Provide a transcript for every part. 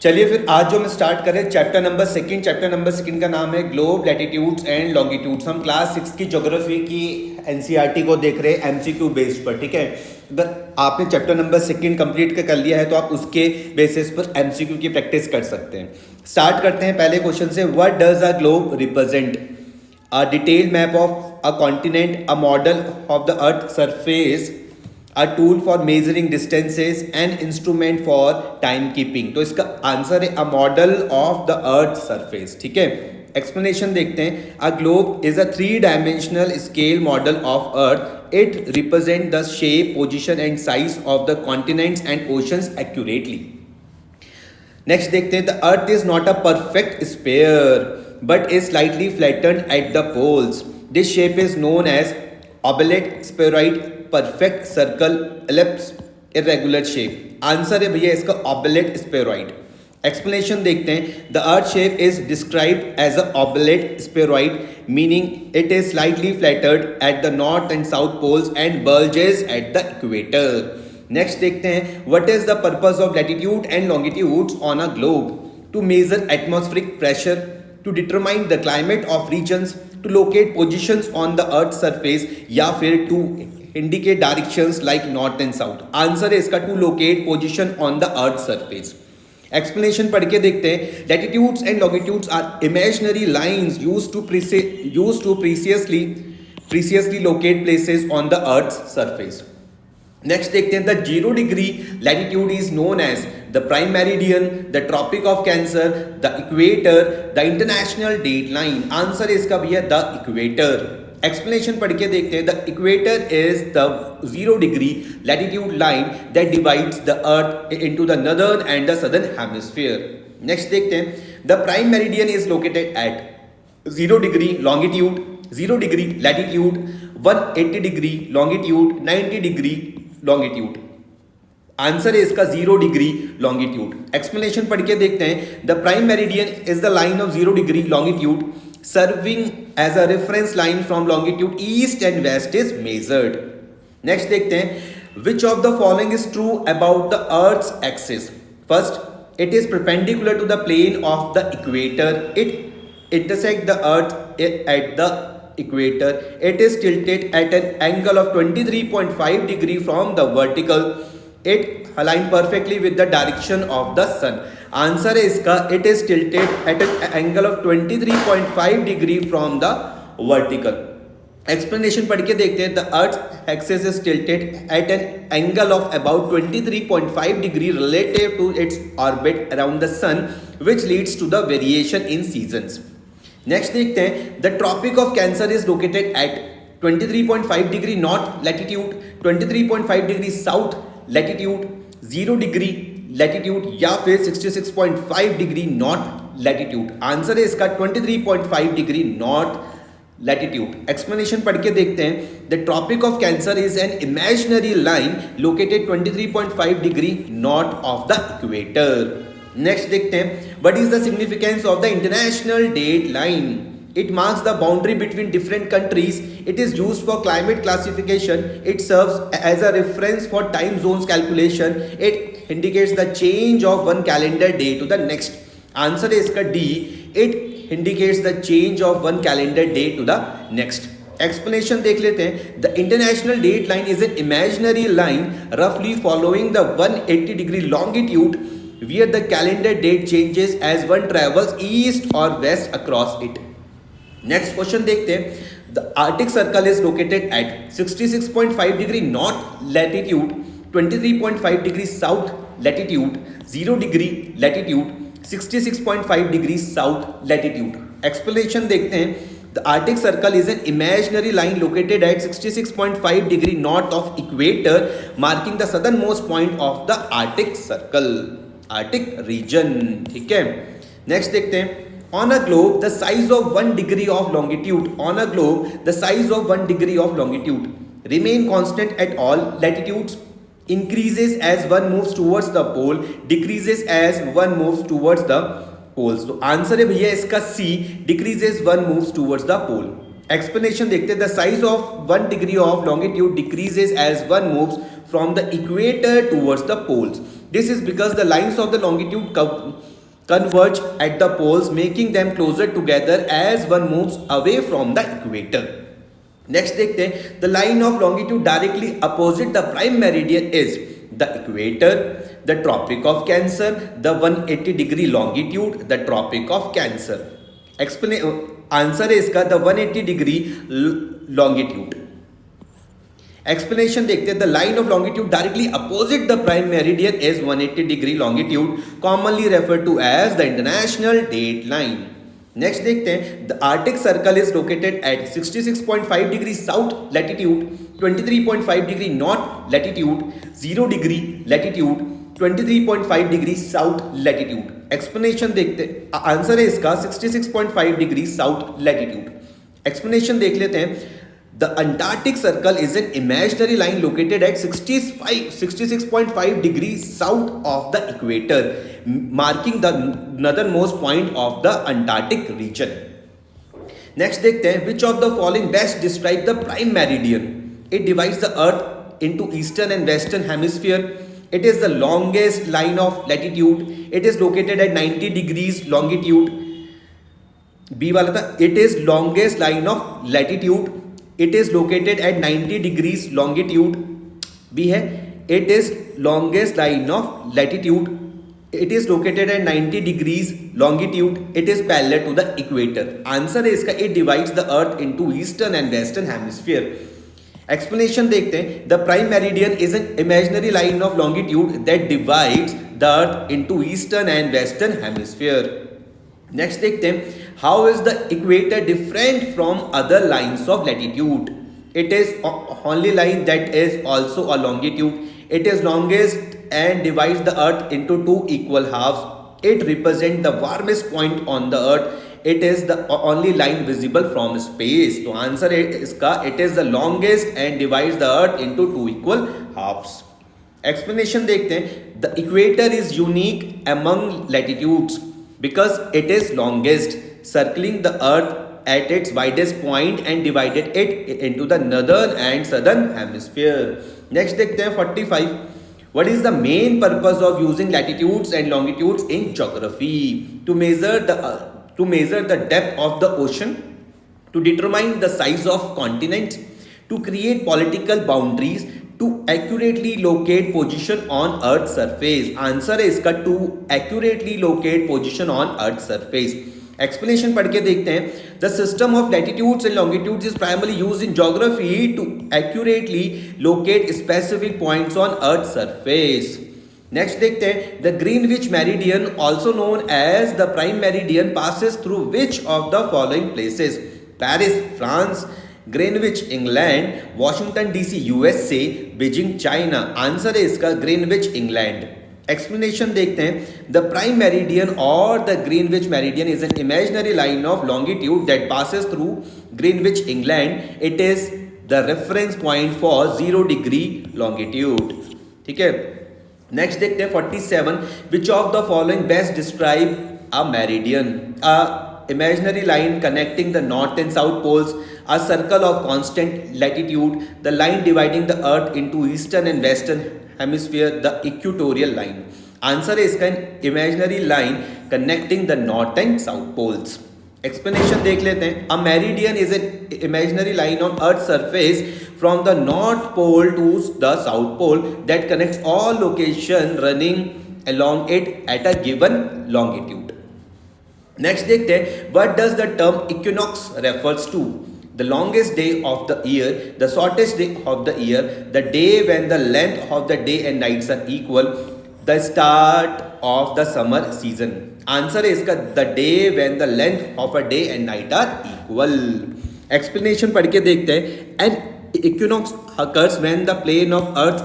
चलिए फिर आज जो हम स्टार्ट करें चैप्टर नंबर सेकंड का नाम है ग्लोब लैटिट्यूड्स एंड लॉन्गिट्यूड्स। हम क्लास 6 की ज्योग्राफी की एनसीईआरटी को देख रहे हैं एमसीक्यू बेस्ड पर। ठीक है, अगर आपने चैप्टर नंबर सेकंड कंप्लीट कर लिया है तो आप उसके बेसिस पर एमसीक्यू की प्रैक्टिस कर सकते हैं। स्टार्ट करते हैं पहले क्वेश्चन से। What does a globe represent? A detailed map of a continent, a model of the earth surface, a tool for measuring distances and instrument for time keeping। तो इसका आंसर है a model of the earth surface। ठीक है, explanation देखते हैं। a globe is a three dimensional scale model of earth। it represent the shape, position and size of the continents and oceans accurately। Next देखते हैं, the earth is not a perfect sphere but is slightly flattened at the poles। this shape is known as oblate, spheroid, perfect, circle, ellipse, irregular shape. Answer है भैया इसका oblate spheroid. Explanation देखते हैं। The earth shape is described as a oblate spheroid meaning it is slightly flattered at the north and south poles and bulges at the equator. Next देखते हैं, what is the purpose of latitude and longitudes on a globe? To measure atmospheric pressure, to determine the climate of regions, to locate positions on the earth surface या फिर to indicate directions like north and south। Answer है इसका to locate position on the earth surface. Explanation पढ़ के देखते हैं। Latitudes and longitudes are imaginary lines used to precisely locate places on the earth surface. Next देखते हैं, the 0 degree latitude is known as the prime meridian, the tropic of Cancer, the equator, the international date line. Answer है इसका भैया the equator. Explanation पढ़ के देखते हैं। The equator is the 0 degree latitude line that divides the earth into the northern and the southern hemisphere. Next देखते हैं, the prime meridian is located eight 0 degree longitude, 0 degree latitude, 180 degree longitude, 90 degree longitude. Answer है इसका 0 degree longitude. Explanation पढ़ के देखते हैं। The prime meridian is the line of 0 degree longitude serving as a reference line from longitude east and west is measured। next देखते हैं, which of the following is true about the earth's axis? first, it is perpendicular to the plane of the equator, it intersects the earth at the equator, it is tilted at an angle of 23.5 degree from the vertical, it aligns perfectly with the direction of the sun। Answer है इसका it is tilted at an angle of 23.5 degree from the vertical. Explanation पढ़ के देखते हैं। The earth axis is tilted at an angle of about 23.5 degree relative to its orbit around the sun which leads to the variation in seasons. Next देखते हैं, the tropic of Cancer is located at 23.5 degree north latitude, 23.5 degree south latitude, 0 degree latitude या फिर 66.5 degree north latitude. Answer है इसका 23.5 degree north latitude. Explanation पढ़ के देखते हैं। The tropic of Cancer is an imaginary line located 23.5 degree north of the equator. Next देखते हैं, what is the significance of the international date Line? It marks the boundary between different countries. It is used for climate classification. It serves as a reference for time zones calculation. It indicates the change of one calendar day to the next। Answer is इसका D। It indicates the change of one calendar day to the next। Explanation देख लेते हैं। The international date line is an imaginary line roughly following the 180 degree longitude where the calendar date changes as one travels east or west across it। Next question देखते हैं। The Arctic Circle is located at 66.5 degree north latitude, 23.5 degree south latitude, 0 degree latitude, 66.5 degree south latitude. Explanation देखते हैं। The Arctic Circle is an imaginary line located at 66.5 degree north of equator marking the southern most point of the Arctic Circle, Arctic region. ठीक है, next देखते हैं। On a globe, the size of 1 degree of longitude, on a globe, the size of 1 degree of longitude remain constant at all latitudes, increases as one moves towards the pole, decreases as one moves towards the poles। तो answer है भैया इसका C, decreases one moves towards the pole। Explanation देखते हैं। The size of 1 degree of longitude decreases as one moves from the equator towards the poles। This is because the lines of the longitude converge at the poles, making them closer together as one moves away from the equator. Next देखते हैं, the line of longitude directly opposite the prime meridian is the equator, the tropic of Cancer, the 180 degree longitude, the tropic of Cancer. Answer है इसका the 180 degree longitude. Explanation देखते हैं, the line of longitude directly opposite the prime meridian is 180 degree longitude, commonly referred to as the international date line. Next देखते हैं, the Arctic Circle is located at 66.5 degree south latitude, 23.5 degree north latitude, 0 degree latitude, 23.5 degree south latitude. Explanation देखते हैं, answer है इसका 66.5 degree south latitude. Explanation देख लेते हैं, the Antarctic Circle is an imaginary line located at 66.5 degrees south of the equator, marking the northernmost point of the Antarctic region. Next देखते हैं, which of the following best describe the prime meridian? It divides the earth into eastern and western hemisphere. It is the longest line of latitude. It is located at 90 degrees longitude. B वाला था, it is longest line of latitude. It is located at 90 degrees longitude. B है, it is longest line of latitude. It is located at 90 degrees longitude. It is parallel to the equator. Answer है इसका, it divides the earth into eastern and western hemisphere. Explanation देखते हैं, the prime meridian is an imaginary line of longitude that divides the earth into eastern and western hemisphere. Next देखते हैं, how is the equator different from other lines of latitude? It is only line that is also a longitude. It is longest and divides the earth into two equal halves. It represents the warmest point on the earth. It is the only line visible from space. तो answer है इसका, it is the longest and divides the earth into two equal halves. Explanation देखते हैं, the equator is unique among latitudes because it is longest, circling the earth at its widest point and divided it into the northern and southern hemisphere. Next देखते हैं 45. What is the main purpose of using latitudes and longitudes in geography? To measure the depth of the ocean, to determine the size of continents, to create political boundaries, to accurately locate position on Earth's surface. Answer है इसका, to accurately locate position on Earth's surface. Explanation पढ़ के देखते हैं, the system of latitudes and longitudes is primarily used in geography to accurately locate specific points on Earth's surface. Next देखते हैं, the Greenwich meridian, also known as the prime meridian, passes through which of the following places? Paris, France; Greenwich, England; Washington DC, USA; Beijing, China. Answer है इसका Greenwich, England. Explanation देखते हैं, the prime meridian or the Greenwich meridian is an imaginary line of longitude that passes through Greenwich, England. It is the reference point for 0 degree longitude. ठीक है. Next देखते हैं 47. Which of the following best describe a meridian? A imaginary line connecting the north and south poles, a circle of constant latitude, the line dividing the earth into eastern and western hemisphere, the equatorial line. Answer है इसका, imaginary line connecting the north and south poles. Explanation देख लेते हैं, a meridian is an imaginary line on Earth's surface from the north pole to the south pole that connects all locations running along it at a given longitude. Next देखते हैं, what does the term equinox refers to? The longest day of the year, the shortest day of the year, the day when the length of the day and nights are equal, the start of the summer season. Answer है इसका, the day when the length of a day and night are equal. Explanation पढ़ के देखते हैं, an equinox occurs when the plane of Earth's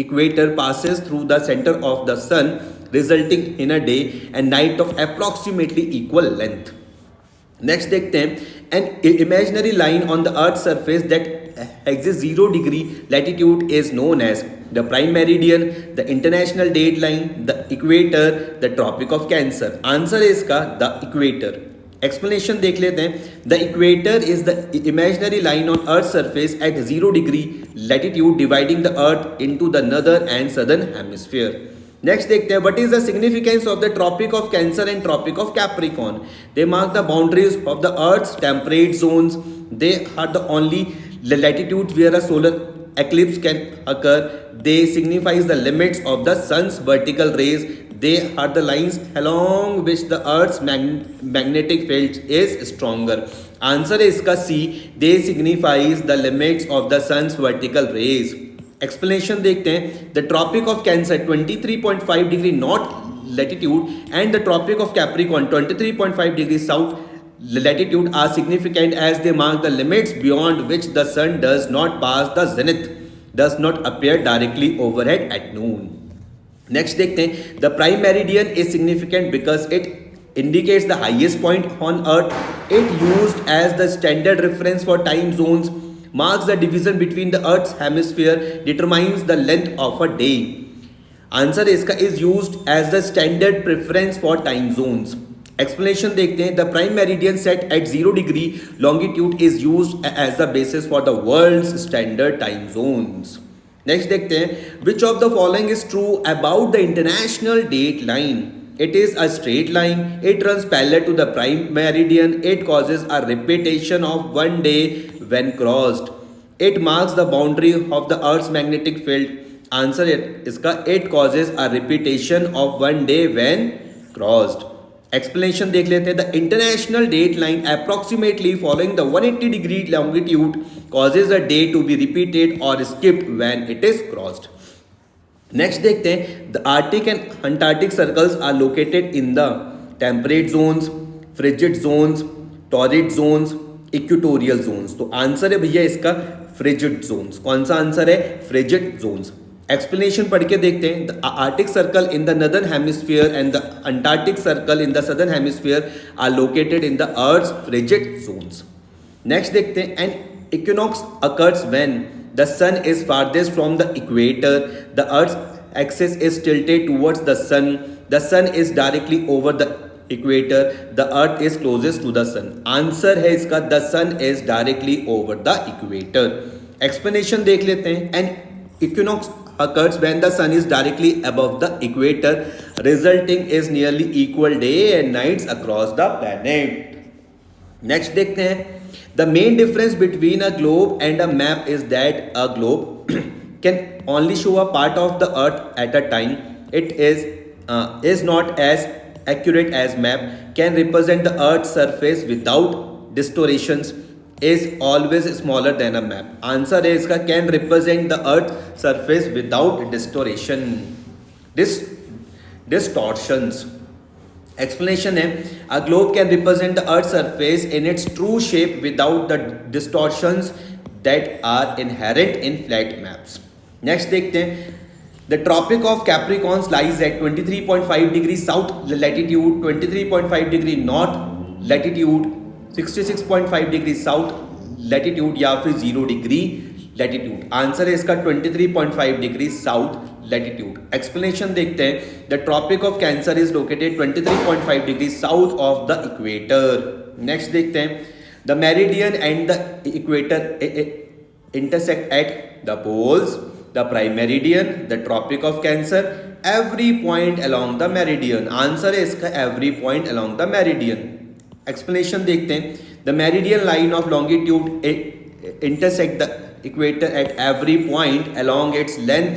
equator passes through the center of the sun, resulting in a day and night of approximately equal length. Next देखते हैं, an imaginary line on the Earth's surface that exists 0 degree latitude is known as the prime meridian, the international date line, the equator, the tropic of Cancer. Answer है इसका, the equator. Explanation देख लेते हैं, the equator is the imaginary line on Earth's surface at 0 degree latitude dividing the Earth into the northern and southern hemisphere. Next देखते हैं what is the significance of the tropic of Cancer and Tropic of Capricorn. They mark the boundaries of the earth's temperate zones. They are the only latitudes where a solar eclipse can occur. They signifies the limits of the sun's vertical rays. They are the lines along which the earth's magnetic field is stronger. Answer है इसका C. They signifies the limits of the sun's vertical rays. Explanation देखते हैं. The tropic of Cancer 23.5 degree north latitude and the tropic of Capricorn 23.5 degree south latitude are significant as they mark the limits beyond which the sun does not pass the zenith, does not appear directly overhead at noon. Next देखते हैं. The prime meridian is significant because it indicates the highest point on earth. It used as the standard reference for time zones, marks the division between the earth's hemisphere, determines the length of a day. Answer इसका is used as the standard preference for time zones. Explanation देखते हैं. The prime meridian set at 0 degree longitude is used as the basis for the world's standard time zones. Next देखते हैं. Which of the following is true about the international date Line. It is a straight line. It runs parallel to the prime meridian. It causes a repetition of one day when crossed. It marks the boundary of the earth's magnetic field. Answer इसका it causes a repetition of one day when crossed. Explanation देख लेते हैं. The international date line approximately following the 180 degree longitude causes a day to be repeated और skipped when it is crossed. Next देखते हैं. The Arctic and Antarctic circles are located in the temperate zones, frigid zones, torrid zones, equatorial zones. तो answer है भैया इसका frigid Jones. कौन सा answer है? Frigid Jones. एक्सप्लेनेशन पढ़ के देखते हैं. The Arctic Circle in the northern hemisphere and the Antarctic Circle in the southern hemisphere are located in the earth's frigid zones. Next देखते हैं. An equinox occurs when the sun is farthest from the equator. The earth's axis is tilted towards the sun. The sun is directly over the equator. The earth is closest to the sun. Answer है इसका the sun is directly over the equator. Explanation देख लेते हैं. An equinox occurs when the sun is directly above the equator, resulting is nearly equal day and nights across the planet. Next देखते हैं. The main difference between a globe and a map is that a globe can only show a part of the earth at a time. It is not as accurate as map, can represent the earth's surface without distortions, is always smaller than a map. Answer है इसका can represent the earth surface without distortions. Explanation है. A globe can represent the earth surface in its true shape without the distortions that are inherent in flat maps. Next देखते हैं. The Tropic of Capricorn lies at 23.5 degree south latitude, 23.5 degree north latitude, 66.5 degree south latitude या फिर 0 degree latitude. Answer है इसका 23.5 degree south latitude. Explanation देखते हैं. The tropic of Cancer is located 23.5 degree south of the equator. Next देखते हैं. The meridian and the equator intersect at the poles. The prime meridian, the tropic of Cancer, every point along the meridian. Answer है इसका every point along the meridian. Explanation देखते हैं. The meridian line of longitude intersect the equator at every point along its length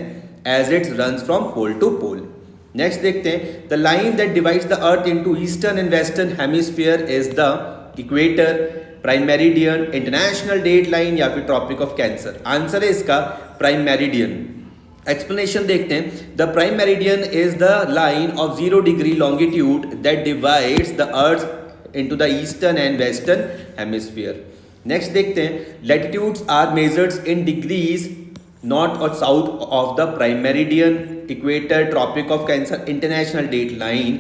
as it runs from pole to pole. Next देखते हैं. The line that divides the earth into eastern and western hemisphere is the equator, prime meridian, International date Line या फिर tropic of cancer. Answer है इसका prime meridian. Explanation देखते हैं. The prime meridian is the line of 0 degree longitude that divides the earth into the eastern and western hemisphere. Next देखते हैं. latitudes are measured in degrees north or south of the prime meridian, equator, tropic of cancer, international date line.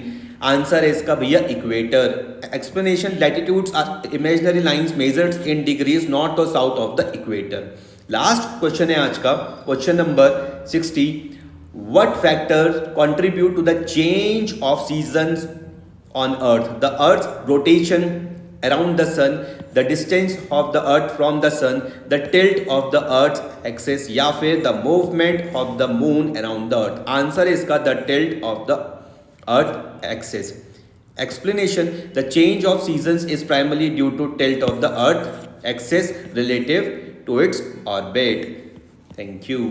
Answer है इसका भैया equator. Explanation. latitudes are imaginary lines measured in degrees north or south of the equator. Last question है आज का, question number 60. what factors contribute to the change of seasons on earth? The earth's rotation, around the sun, the distance of the earth from the sun, the tilt of the earth's axis, या फिर the movement of the moon around the earth. Answer है इसका the tilt of the earth axis. Explanation: the change of seasons is primarily due to tilt of the earth axis relative to its orbit. Thank you.